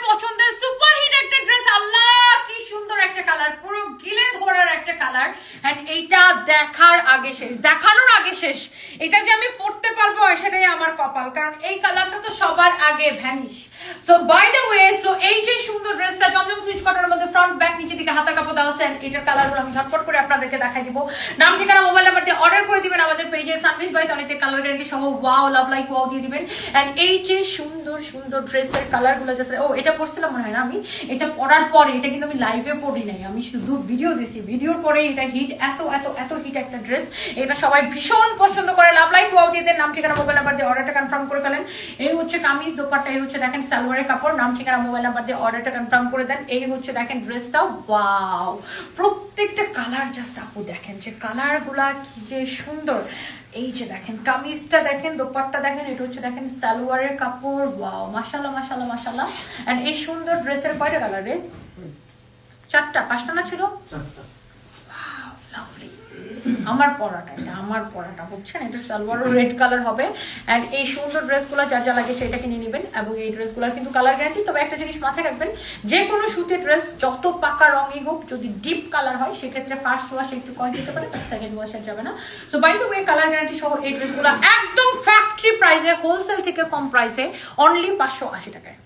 পছন্দের super hit একটা dress. আল্লাহ কি সুন্দর একটা কালার, পুরো গিলে ধরার একটা কালার। এন্ড এইটা দেখার আগে শেষ, দেখানোর আগে শেষ। এটা যে আমি পড়তে পারবো সেটাই আমার কপাল, কারণ এই কালারটা তো সবার আগে vanish. So by the way, so এই যে সুন্দর ড্রেসটা জমজম সুইচ কটনের মধ্যে ফ্রন্ট ব্যাক নিচে দিকে হাতা কাপড় দেওয়া আছে, এটার কালারগুলো আমি ঝটপট করে আপনাদেরকে দেখাই দিব। নাম ঠিকানা মোবাইল নাম্বার দিয়ে অর্ডার করে দিবেন আমাদের পেজে সানভিস বাই তনিতে, কালার গ্যারান্টি সহ ওয়াও লাভ লাইক ওয়াও দিয়ে দিবেন। এন্ড এই যে সুন্দর সুন্দর ড্রেসের কালারগুলো জাস্ট, ও এটা পরছিলাম মনে হয় না আমি, এটা পরার পরে, এটা কিন্তু আমি লাইভে পড়ি নাই, আমি শুধু ভিডিও দিছি, ভিডিওর পরে এটা হিট, এত এত এত হিট একটা ড্রেস। এটা সবাই ভীষণ পছন্দ করে, লাভ লাইক ওয়াও দিয়ে দেন। নাম ঠিকানা মোবাইল নাম্বার দিয়ে অর্ডারটা কনফার্ম করে ফেলেন। এই হচ্ছে কামিজ, দোপাট্টা, এই হচ্ছে দেখেন সালোয়ারের কাপড়। নাম ঠিকানা মোবাইল নাম্বার দিয়ে অর্ডারটা কনফার্ম করে দেন। এই হচ্ছে দেখেন ড্রেসটা, ওয়াও প্রত্যেকটা কালার জাস্ট আপু দেখেন যে কালারগুলা কি যে সুন্দর। এই যে দেখেন কামিজটা দেখেন, দোপাট্টা দেখেন, এটা হচ্ছে দেখেন সালোয়ারের কাপড়, ওয়াও মাশাআল্লাহ মাশাআল্লাহ মাশাআল্লাহ। এন্ড এই সুন্দর ড্রেসের কয়টা কালার রে? 4টা 5টা না ছিল? 4টা। Wow lovely. আমার পরাটা, এটা আমার পরাটা বুঝছেন, এটা সালোয়ারও রেড কালার হবে। এন্ড এই সুন্দর ড্রেসগুলো যার যা লাগে সেটা কিনে নেবেন। এবং এই ড্রেসগুলোর কিন্তু কালার গ্যারান্টি। তবে একটা জিনিস মাথায় রাখবেন, যে কোনো সুতির ড্রেস যত পাকা রঙই হোক, যদি ডিপ কালার হয় সেক্ষেত্রে ফার্স্ট ওয়াশ একটু কম দিতে পারে, তার সেকেন্ড ওয়াশে যাবে না। So by the way, colour guarantee সহ এই ড্রেসগুলো একদম ফ্যাক্টরি প্রাইসে, হোলসেল থেকে কম প্রাইসে, অনলি 580 টাকায়।